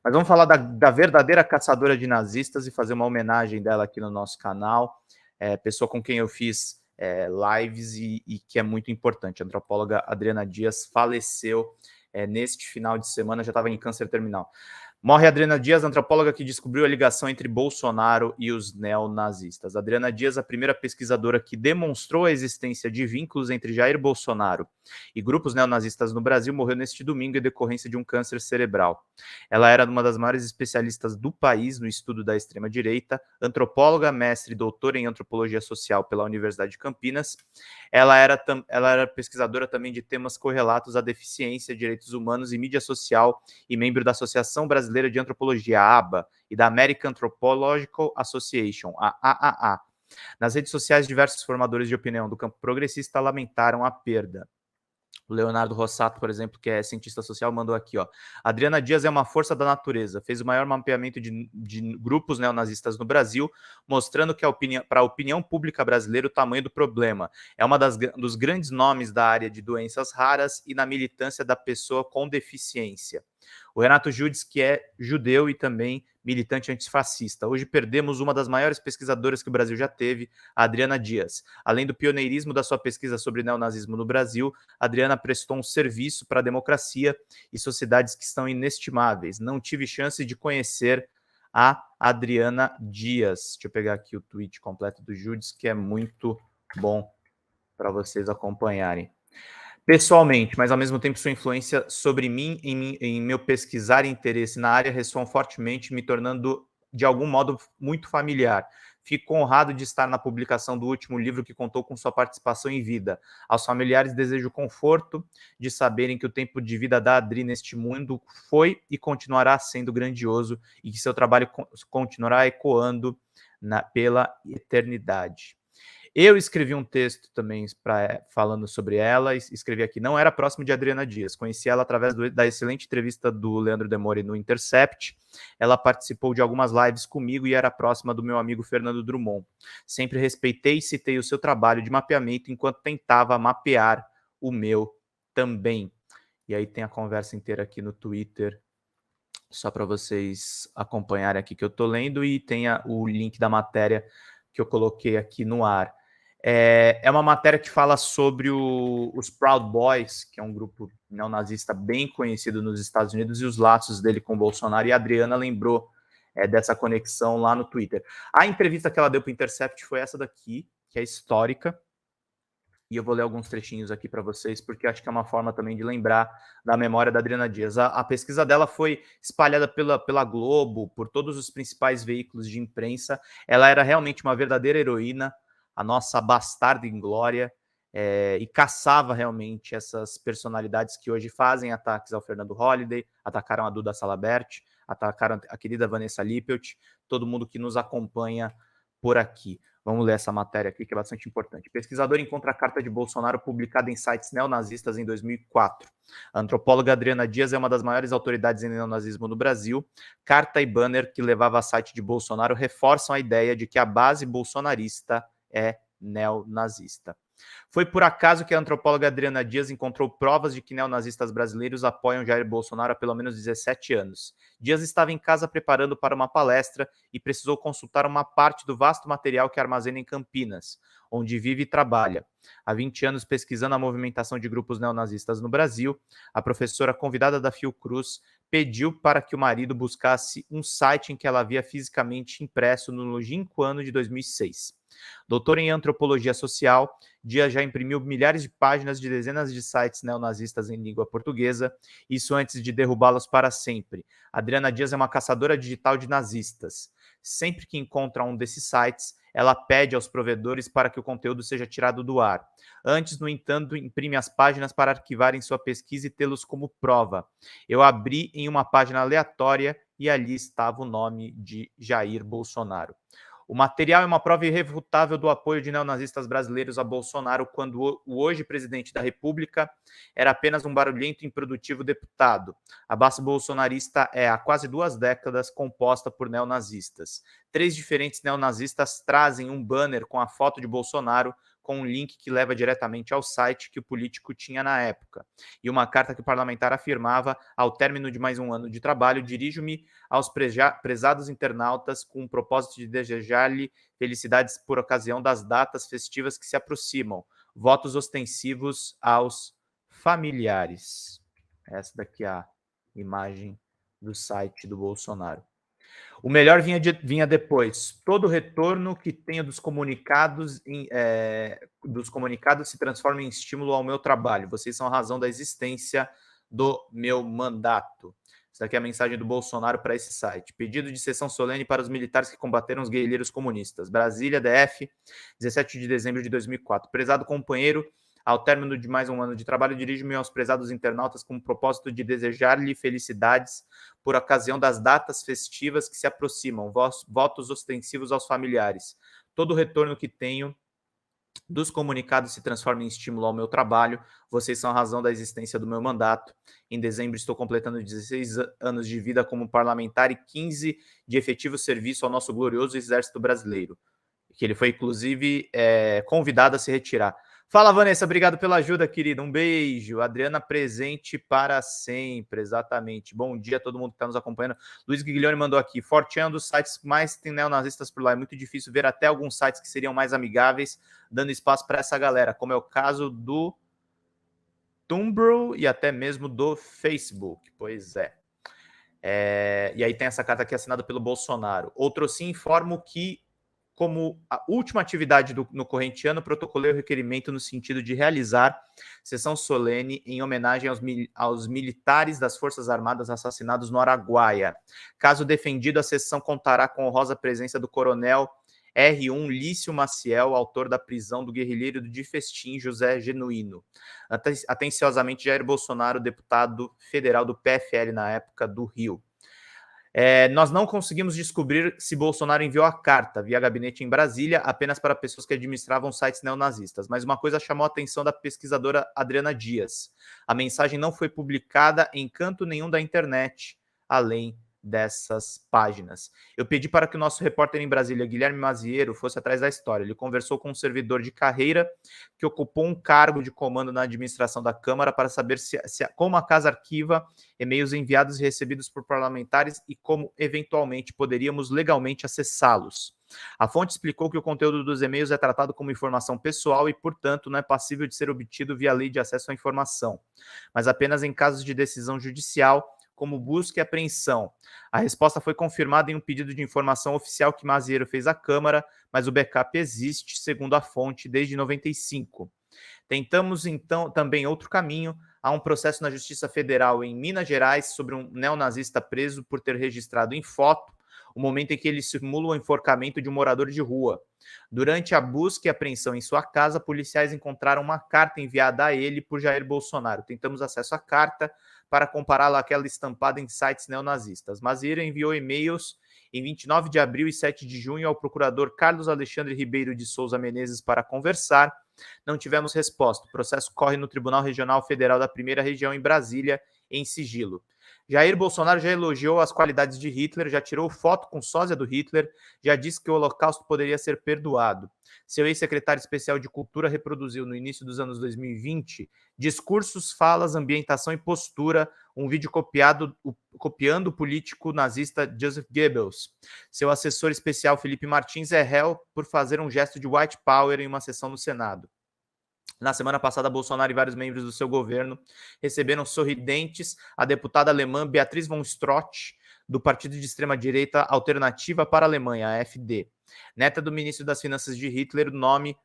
Mas vamos falar da verdadeira caçadora de nazistas e fazer uma homenagem dela aqui no nosso canal. Pessoa com quem eu fiz lives e que é muito importante. A antropóloga Adriana Dias faleceu neste final de semana, já estava em câncer terminal. Morre Adriana Dias, antropóloga que descobriu a ligação entre Bolsonaro e os neonazistas. Adriana Dias, a primeira pesquisadora que demonstrou a existência de vínculos entre Jair Bolsonaro e grupos neonazistas no Brasil, morreu neste domingo em decorrência de um câncer cerebral. Ela era uma das maiores especialistas do país no estudo da extrema-direita, antropóloga, mestre e doutora em antropologia social pela Universidade de Campinas. Ela era pesquisadora também de temas correlatos à deficiência, direitos humanos e mídia social e membro da Associação Brasileira de Antropologia, a ABA, e da American Anthropological Association, a AAA. Nas redes sociais, diversos formadores de opinião do campo progressista lamentaram a perda. O Leonardo Rossato, por exemplo, que é cientista social, mandou aqui, ó. Adriana Dias é uma força da natureza. Fez o maior mapeamento de grupos neonazistas no Brasil, mostrando que para a opinião pública brasileira o tamanho do problema. É uma dos grandes nomes da área de doenças raras e na militância da pessoa com deficiência. O Renato Judes, que é judeu e também militante antifascista. Hoje perdemos uma das maiores pesquisadoras que o Brasil já teve, a Adriana Dias. Além do pioneirismo da sua pesquisa sobre neonazismo no Brasil, Adriana prestou um serviço para a democracia e sociedades que estão inestimáveis. Não tive chance de conhecer a Adriana Dias. Deixa eu pegar aqui o tweet completo do Judes, que é muito bom para vocês acompanharem. Pessoalmente, mas ao mesmo tempo sua influência sobre mim, em meu pesquisar e interesse na área ressoam fortemente, me tornando, de algum modo, muito familiar. Fico honrado de estar na publicação do último livro que contou com sua participação em vida. Aos familiares desejo conforto de saberem que o tempo de vida da Adri neste mundo foi e continuará sendo grandioso e que seu trabalho continuará ecoando pela eternidade. Eu escrevi um texto também falando sobre ela, escrevi aqui, não era próximo de Adriana Dias, conheci ela através da excelente entrevista do Leandro Demore no Intercept, ela participou de algumas lives comigo e era próxima do meu amigo Fernando Drummond. Sempre respeitei e citei o seu trabalho de mapeamento enquanto tentava mapear o meu também. E aí tem a conversa inteira aqui no Twitter, só para vocês acompanharem aqui que eu estou lendo, e tem o link da matéria que eu coloquei aqui no ar. É uma matéria que fala sobre os Proud Boys, que é um grupo neonazista bem conhecido nos Estados Unidos, e os laços dele com o Bolsonaro, e a Adriana lembrou dessa conexão lá no Twitter. A entrevista que ela deu para o Intercept foi essa daqui, que é histórica, e eu vou ler alguns trechinhos aqui para vocês, porque acho que é uma forma também de lembrar da memória da Adriana Dias. A pesquisa dela foi espalhada pela Globo, por todos os principais veículos de imprensa. Ela era realmente uma verdadeira heroína, a nossa bastarda inglória, e caçava realmente essas personalidades que hoje fazem ataques ao Fernando Holliday, atacaram a Duda Salabert, atacaram a querida Vanessa Lippelt, todo mundo que nos acompanha por aqui. Vamos ler essa matéria aqui, que é bastante importante. Pesquisador encontra a carta de Bolsonaro publicada em sites neonazistas em 2004. A antropóloga Adriana Dias é uma das maiores autoridades em neonazismo no Brasil. Carta e banner que levava a site de Bolsonaro reforçam a ideia de que a base bolsonarista é neonazista. Foi por acaso que a antropóloga Adriana Dias encontrou provas de que neonazistas brasileiros apoiam Jair Bolsonaro há pelo menos 17 anos. Dias estava em casa preparando para uma palestra e precisou consultar uma parte do vasto material que armazena em Campinas, onde vive e trabalha. Há 20 anos pesquisando a movimentação de grupos neonazistas no Brasil, a professora convidada da Fiocruz pediu para que o marido buscasse um site em que ela havia fisicamente impresso no longínquo ano de 2006. Doutor em antropologia social, Dias já imprimiu milhares de páginas de dezenas de sites neonazistas em língua portuguesa, isso antes de derrubá-los para sempre. Adriana Dias é uma caçadora digital de nazistas. Sempre que encontra um desses sites, ela pede aos provedores para que o conteúdo seja tirado do ar. Antes, no entanto, imprime as páginas para arquivarem sua pesquisa e tê-los como prova. Eu abri em uma página aleatória e ali estava o nome de Jair Bolsonaro. O material é uma prova irrefutável do apoio de neonazistas brasileiros a Bolsonaro quando o hoje presidente da República era apenas um barulhento e improdutivo deputado. A base bolsonarista é, há quase 2 décadas, composta por neonazistas. 3 diferentes neonazistas trazem um banner com a foto de Bolsonaro com um link que leva diretamente ao site que o político tinha na época. E uma carta que o parlamentar afirmava: ao término de mais um ano de trabalho, dirijo-me aos prezados internautas com o propósito de desejar-lhe felicidades por ocasião das datas festivas que se aproximam. Votos ostensivos aos familiares. Essa daqui é a imagem do site do Bolsonaro. O melhor vinha depois. Todo retorno que tenho dos comunicados se transforma em estímulo ao meu trabalho. Vocês são a razão da existência do meu mandato. Essa aqui é a mensagem do Bolsonaro para esse site. Pedido de sessão solene para os militares que combateram os guerrilheiros comunistas. Brasília, DF, 17 de dezembro de 2004. Prezado companheiro, ao término de mais um ano de trabalho, dirijo-me aos prezados internautas com o propósito de desejar-lhe felicidades por ocasião das datas festivas que se aproximam. Votos ostensivos aos familiares. Todo o retorno que tenho dos comunicados se transforma em estímulo ao meu trabalho. Vocês são a razão da existência do meu mandato. Em dezembro estou completando 16 anos de vida como parlamentar e 15 de efetivo serviço ao nosso glorioso Exército Brasileiro, que ele foi, inclusive, convidado a se retirar. Fala, Vanessa, obrigado pela ajuda, querida. Um beijo. Adriana, presente para sempre, exatamente. Bom dia a todo mundo que está nos acompanhando. Luiz Guiglione mandou aqui. Forte é um dos sites que mais tem neonazistas por lá. É muito difícil ver até alguns sites que seriam mais amigáveis, dando espaço para essa galera, como é o caso do Tumblr e até mesmo do Facebook. Pois é. E aí tem essa carta aqui assinada pelo Bolsonaro. Outro sim, informo que, como a última atividade no corrente ano, protocolei o requerimento no sentido de realizar sessão solene em homenagem aos militares das Forças Armadas assassinados no Araguaia. Caso defendido, a sessão contará com a honrosa presença do coronel R1 Lício Maciel, autor da prisão do guerrilheiro de Festim, José Genuíno. Atenciosamente, Jair Bolsonaro, deputado federal do PFL na época do Rio. Nós não conseguimos descobrir se Bolsonaro enviou a carta via gabinete em Brasília apenas para pessoas que administravam sites neonazistas, mas uma coisa chamou a atenção da pesquisadora Adriana Dias. A mensagem não foi publicada em canto nenhum da internet, além dessas páginas. Eu pedi para que o nosso repórter em Brasília, Guilherme Maziero, fosse atrás da história. Ele conversou com um servidor de carreira que ocupou um cargo de comando na administração da Câmara para saber como a casa arquiva e-mails enviados e recebidos por parlamentares e como, eventualmente, poderíamos legalmente acessá-los. A fonte explicou que o conteúdo dos e-mails é tratado como informação pessoal e, portanto, não é passível de ser obtido via lei de acesso à informação, mas apenas em casos de decisão judicial, como busca e apreensão. A resposta foi confirmada em um pedido de informação oficial que Maziero fez à Câmara, mas o backup existe, segundo a fonte, desde 95. Tentamos, então, também outro caminho. Há um processo na Justiça Federal em Minas Gerais sobre um neonazista preso por ter registrado em foto o momento em que ele simula o enforcamento de um morador de rua. Durante a busca e apreensão em sua casa, policiais encontraram uma carta enviada a ele por Jair Bolsonaro. Tentamos acesso à carta para compará-la àquela estampada em sites neonazistas. Maziero enviou e-mails em 29 de abril e 7 de junho ao procurador Carlos Alexandre Ribeiro de Souza Menezes para conversar. Não tivemos resposta. O processo corre no Tribunal Regional Federal da Primeira Região em Brasília, em sigilo. Jair Bolsonaro já elogiou as qualidades de Hitler, já tirou foto com sósia do Hitler, já disse que o Holocausto poderia ser perdoado. Seu ex-secretário especial de Cultura reproduziu no início dos anos 2020 discursos, falas, ambientação e postura, um vídeo copiando o político nazista Joseph Goebbels. Seu assessor especial Felipe Martins é réu por fazer um gesto de white power em uma sessão no Senado. Na semana passada, Bolsonaro e vários membros do seu governo receberam sorridentes a deputada alemã Beatriz von Strott, do partido de extrema-direita Alternativa para a Alemanha, AfD. Neta do ministro das Finanças de Hitler,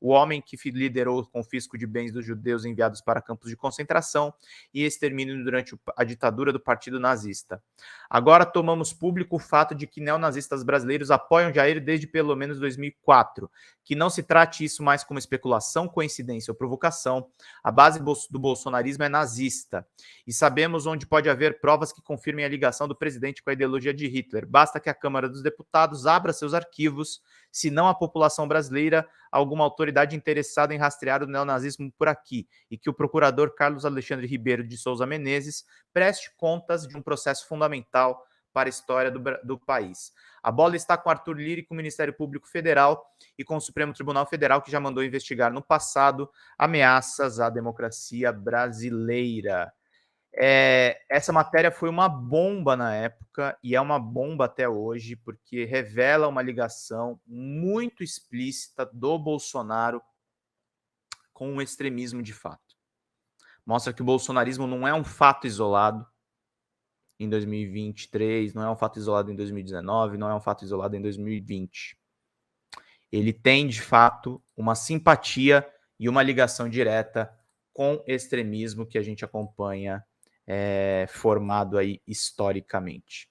o homem que liderou o confisco de bens dos judeus enviados para campos de concentração e extermínio durante a ditadura do partido nazista. Agora tomamos público o fato de que neonazistas brasileiros apoiam Jair desde pelo menos 2004. Que não se trate isso mais como especulação, coincidência ou provocação. A base do bolsonarismo é nazista. E sabemos onde pode haver provas que confirmem a ligação do presidente com a ideologia de Hitler. Basta que a Câmara dos Deputados abra seus arquivos, se não a população brasileira, alguma autoridade interessada em rastrear o neonazismo por aqui, e que o procurador Carlos Alexandre Ribeiro de Souza Menezes preste contas de um processo fundamental para a história do país. A bola está com Arthur Lira e com o Ministério Público Federal e com o Supremo Tribunal Federal, que já mandou investigar no passado ameaças à democracia brasileira. Essa matéria foi uma bomba na época e é uma bomba até hoje, porque revela uma ligação muito explícita do Bolsonaro com o extremismo de fato. Mostra que o bolsonarismo não é um fato isolado em 2023, não é um fato isolado em 2019, não é um fato isolado em 2020. Ele tem, de fato, uma simpatia e uma ligação direta com extremismo que a gente acompanha formado aí historicamente.